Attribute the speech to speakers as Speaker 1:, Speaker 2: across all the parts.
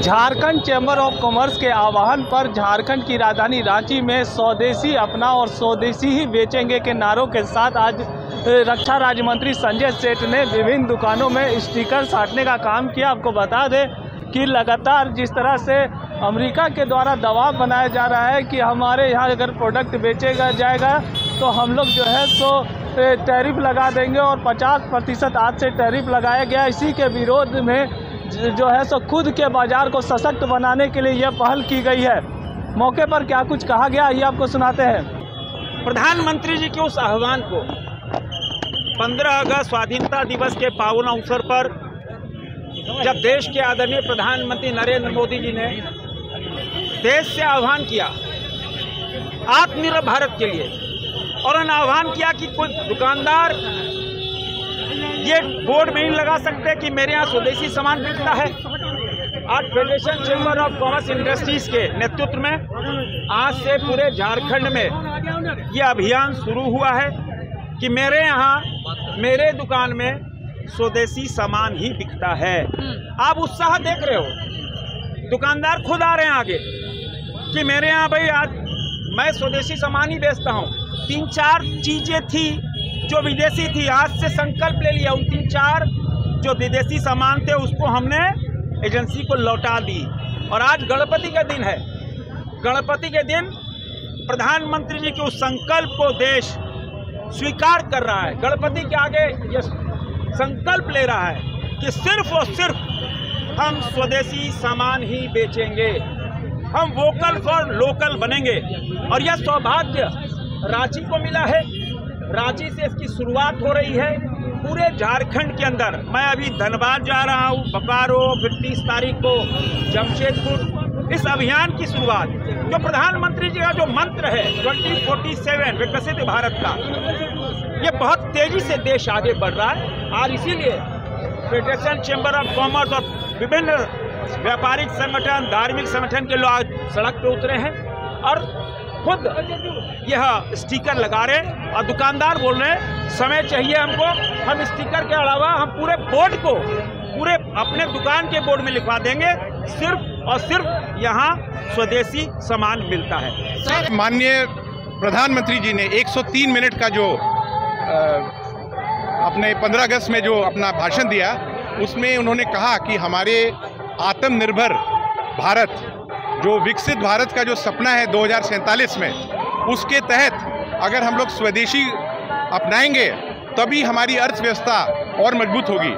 Speaker 1: Jharkhand chamber of commerce के आह्वान पर झारखंड की राजधानी रांची में स्वदेशी अपना और स्वदेशी ही बेचेंगे के नारों के साथ आज रक्षा राज्य मंत्री संजय सेठ ने विभिन्न दुकानों में स्टिकर साटने का काम किया। आपको बता दें कि लगातार जिस तरह से अमेरिका के द्वारा दबाव बनाया जा रहा है कि हमारे यहाँ अगर प्रोडक्ट बेचेगा जाएगा तो हम लोग जो है सो टैरिफ लगा देंगे और 50% आज से टैरिफ लगाया गया। इसी के विरोध में जो है सो खुद के बाजार को सशक्त बनाने के लिए यह पहल की गई है। मौके पर क्या कुछ कहा गया ये आपको सुनाते हैं।
Speaker 2: प्रधानमंत्री जी के उस आह्वान को 15 अगस्त स्वाधीनता दिवस के पावन अवसर पर जब देश के आदरणीय प्रधानमंत्री नरेंद्र मोदी जी ने देश से आह्वान किया आत्मनिर्भर भारत के लिए और उन्होंने आह्वान किया कि कोई दुकानदार ये बोर्ड में नहीं लगा सकते कि मेरे यहाँ स्वदेशी सामान बिकता है। आज federation chamber of commerce industries के नेतृत्व में आज से पूरे झारखंड में ये अभियान शुरू हुआ है कि मेरे यहाँ मेरे दुकान में स्वदेशी सामान ही बिकता है। आप उत्साह देख रहे हो, दुकानदार खुद आ रहे हैं आगे कि मेरे यहाँ भाई आज मैं स्वदेशी सामान ही बेचता हूँ। 3-4 चीजें थी जो विदेशी थी, आज से संकल्प ले लिया उन 3-4 जो विदेशी सामान थे उसको हमने एजेंसी को लौटा दी। और आज गणपति का दिन है, गणपति के दिन प्रधानमंत्री जी के उस संकल्प को देश स्वीकार कर रहा है। गणपति के आगे ये संकल्प ले रहा है कि सिर्फ और सिर्फ हम स्वदेशी सामान ही बेचेंगे, हम वोकल फॉर लोकल बनेंगे। और यह सौभाग्य रांची को मिला है, रांची से इसकी शुरुआत हो रही है पूरे झारखंड के अंदर। मैं अभी धनबाद जा रहा हूँ, बोकारो, फिर 30 तारीख को जमशेदपुर। इस अभियान की शुरुआत जो प्रधानमंत्री जी का जो मंत्र है 2047 विकसित भारत का, ये बहुत तेजी से देश आगे बढ़ रहा है। और इसीलिए फेडरेशन चैम्बर ऑफ कॉमर्स और विभिन्न व्यापारिक संगठन, धार्मिक संगठन के लोग सड़क पे उतरे हैं और खुद यह स्टिकर लगा रहे हैं। और दुकानदार बोल रहे हैं समय चाहिए हमको, हम स्टिकर के अलावा हम पूरे बोर्ड को पूरे अपने दुकान के बोर्ड में लिखवा देंगे, सिर्फ और सिर्फ यहाँ स्वदेशी सामान मिलता है।
Speaker 3: माननीय प्रधानमंत्री जी ने 103 मिनट का जो अपने 15 अगस्त में जो अपना भाषण दिया उसमें उन्होंने कहा कि हमारे आत्मनिर्भर भारत जो विकसित भारत का जो सपना है 2047 में, उसके तहत अगर हम लोग स्वदेशी अपनाएंगे तभी हमारी अर्थव्यवस्था और मजबूत होगी।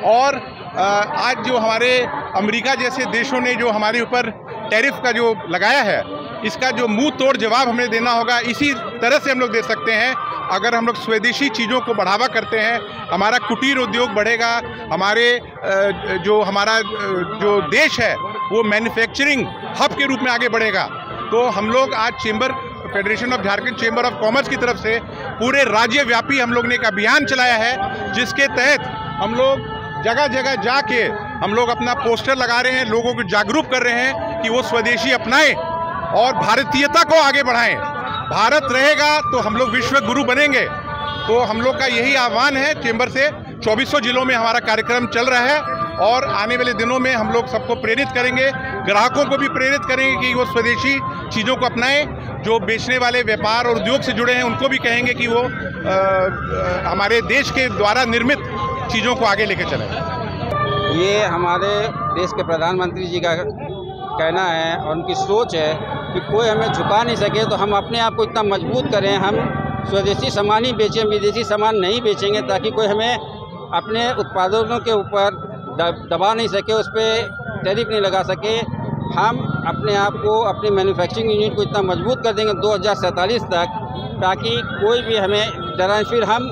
Speaker 3: और आज जो हमारे अमेरिका जैसे देशों ने जो हमारे ऊपर टैरिफ का जो लगाया है, इसका जो मुंह तोड़ जवाब हमें देना होगा। इसी तरह से हम लोग दे सकते हैं अगर हम लोग स्वदेशी चीज़ों को बढ़ावा करते हैं, हमारा कुटीर उद्योग बढ़ेगा, हमारे हमारा जो देश है वो मैन्युफैक्चरिंग हब के रूप में आगे बढ़ेगा। तो हम लोग आज federation of Jharkhand chamber of commerce की तरफ से पूरे राज्य व्यापी हम लोग ने एक अभियान चलाया है, जिसके तहत हम लोग जगह जगह जाके हम लोग अपना पोस्टर लगा रहे हैं, लोगों को जागरूक कर रहे हैं कि वो स्वदेशी अपनाएं और भारतीयता को आगे बढ़ाएं। भारत रहेगा तो हम लोग विश्व गुरु बनेंगे। तो हम लोग का यही आह्वान है चैम्बर से। 2400 जिलों में हमारा कार्यक्रम चल रहा है और आने वाले दिनों में हम लोग सबको प्रेरित करेंगे, ग्राहकों को भी प्रेरित करेंगे कि वो स्वदेशी चीज़ों को अपनाएं। जो बेचने वाले व्यापार और उद्योग से जुड़े हैं उनको भी कहेंगे कि वो हमारे देश के द्वारा निर्मित चीज़ों को आगे लेके चलें।
Speaker 4: ये हमारे देश के प्रधानमंत्री जी का कहना है और उनकी सोच है कि कोई हमें झुका नहीं सके, तो हम अपने आप को इतना मजबूत करें, हम स्वदेशी सामान ही बेचें, विदेशी सामान नहीं बेचेंगे, ताकि कोई हमें अपने उत्पादनों के ऊपर दबा नहीं सके, उस पर टैरिफ नहीं लगा सके। हम अपने आप को, अपनी मैन्युफैक्चरिंग यूनिट को इतना मजबूत कर देंगे 2047 तक, ताकि कोई भी हमें डरा। फिर हम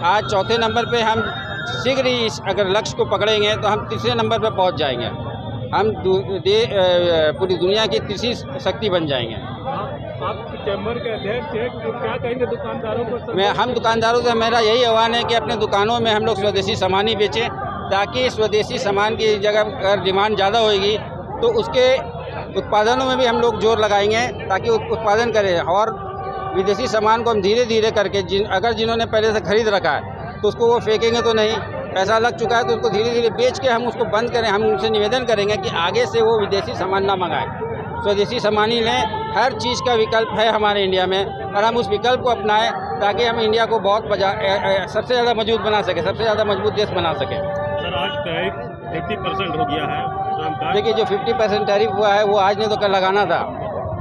Speaker 4: आज 4थे नंबर पे हम शीघ्र ही अगर लक्ष्य को पकड़ेंगे तो हम 3रे नंबर पे पहुंच जाएंगे। हम पूरी दुनिया की तीसरी शक्ति बन जाएंगे।
Speaker 1: आप चैम्बर के अध्यक्ष हैं, तो क्या कहेंगे दुकानदारों को?
Speaker 4: हम दुकानदारों से मेरा यही आह्वान है कि अपने दुकानों में हम लोग स्वदेशी सामान ही बेचें, ताकि स्वदेशी सामान की जगह अगर डिमांड ज़्यादा होगी तो उसके उत्पादनों में भी हम लोग जोर लगाएंगे, ताकि उत्पादन करें। और विदेशी सामान को हम धीरे धीरे करके अगर जिन्होंने पहले से खरीद रखा है तो उसको वो फेंकेंगे तो नहीं, पैसा लग चुका है तो उसको धीरे धीरे बेच के हम उसको बंद करें। हम उनसे निवेदन करेंगे कि आगे से वो विदेशी सामान ना मंगाएं, स्वदेशी सामान ही लें। हर चीज़ का विकल्प है हमारे इंडिया में और हम उस विकल्प को अपनाएं ताकि हम इंडिया को बहुत सबसे ज़्यादा मजबूत बना सकें, सबसे ज़्यादा मजबूत देश बना सकें।
Speaker 5: सर आज टैरिफ 50% हो गया है।
Speaker 4: देखिए जो 50% टैरिफ हुआ है वो आज नहीं तो कल लगाना था।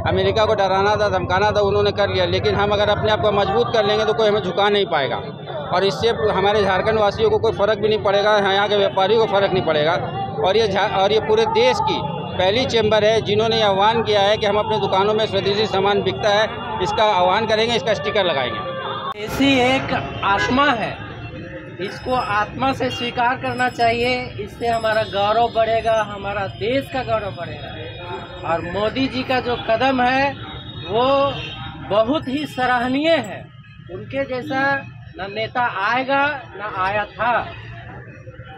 Speaker 4: अमेरिका को डराना था, धमकाना था, उन्होंने कर लिया। लेकिन हम अगर अपने आप को मजबूत कर लेंगे तो कोई हमें झुका नहीं पाएगा और इससे हमारे झारखंड वासियों को कोई फ़र्क भी नहीं पड़ेगा, यहाँ के व्यापारियों को फ़र्क नहीं पड़ेगा। और ये पूरे देश की पहली चैम्बर है जिन्होंने आह्वान किया है कि हम अपने दुकानों में स्वदेशी सामान बिकता है, इसका आह्वान करेंगे, इसका स्टिकर लगाएंगे।
Speaker 6: ऐसी एक आत्मा है, इसको आत्मा से स्वीकार करना चाहिए। इससे हमारा गौरव बढ़ेगा, हमारा देश का गौरव बढ़ेगा। और मोदी जी का जो कदम है वो बहुत ही सराहनीय है। उनके जैसा न नेता आएगा न आया था।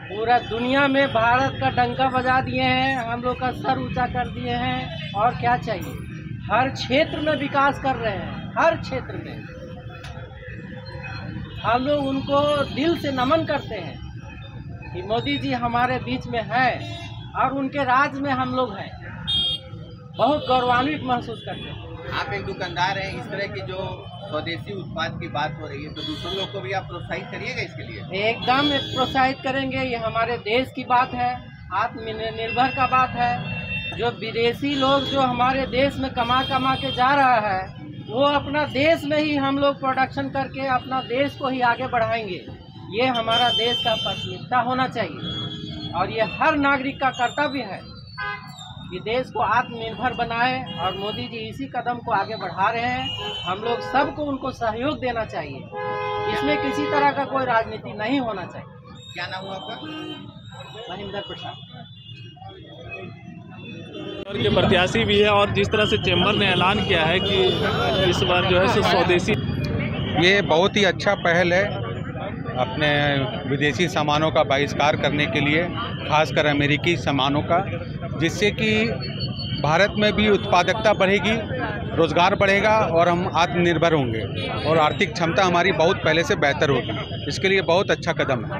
Speaker 6: पूरा दुनिया में भारत का डंका बजा दिए हैं, हम लोग का सर ऊंचा कर दिए हैं। और क्या चाहिए? हर क्षेत्र में विकास कर रहे हैं, हर क्षेत्र में। हम लोग उनको दिल से नमन करते हैं कि मोदी जी हमारे बीच में है और उनके राज में हम लोग हैं। बहुत गौरवान्वित महसूस करते हैं।
Speaker 7: आप एक दुकानदार हैं, इस तरह की जो स्वदेशी उत्पाद की बात हो रही है तो दूसरे लोग को भी आप प्रोत्साहित करिएगा इसके लिए।
Speaker 6: एकदम प्रोत्साहित करेंगे। ये हमारे देश की बात है, आत्मनिर्भर का बात है। जो विदेशी लोग जो हमारे देश में कमा के जा रहा है वो अपना देश में ही हम लोग प्रोडक्शन करके अपना देश को ही आगे बढ़ाएंगे। ये हमारा देश का प्राथमिकता होना चाहिए और ये हर नागरिक का कर्तव्य है कि देश को आत्मनिर्भर बनाए। और मोदी जी इसी कदम को आगे बढ़ा रहे हैं। हम लोग सबको उनको सहयोग देना चाहिए। इसमें किसी तरह का कोई राजनीति नहीं होना चाहिए।
Speaker 7: क्या नाम हुआ आपका?
Speaker 6: महेंद्र प्रसाद
Speaker 1: के प्रत्याशी भी है और जिस तरह से चैम्बर ने ऐलान किया है कि इस बार जो है सो स्वदेशी,
Speaker 3: ये बहुत ही अच्छा पहल है अपने विदेशी सामानों का बहिष्कार करने के लिए, खासकर अमेरिकी सामानों का, जिससे कि भारत में भी उत्पादकता बढ़ेगी, रोज़गार बढ़ेगा और हम आत्मनिर्भर होंगे और आर्थिक क्षमता हमारी बहुत पहले से बेहतर होगी। इसके लिए बहुत अच्छा कदम है।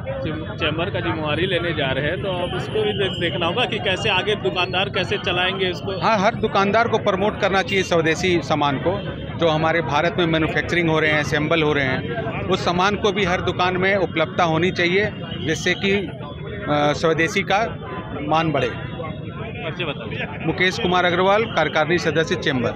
Speaker 1: चैम्बर का जिम्मेवारी लेने जा रहे हैं तो अब उसको भी देखना होगा कि कैसे आगे दुकानदार कैसे चलाएंगे इसको।
Speaker 3: हाँ, हर दुकानदार को प्रमोट करना चाहिए स्वदेशी सामान को, जो हमारे भारत में मैन्युफैक्चरिंग हो रहे हैं, असेंबल हो रहे हैं, उस सामान को भी हर दुकान में उपलब्धता होनी चाहिए, जिससे कि स्वदेशी का मान बढ़े।
Speaker 1: मुकेश
Speaker 3: मुकेश कुमार अग्रवाल, कार्यकारिणी सदस्य चैम्बर।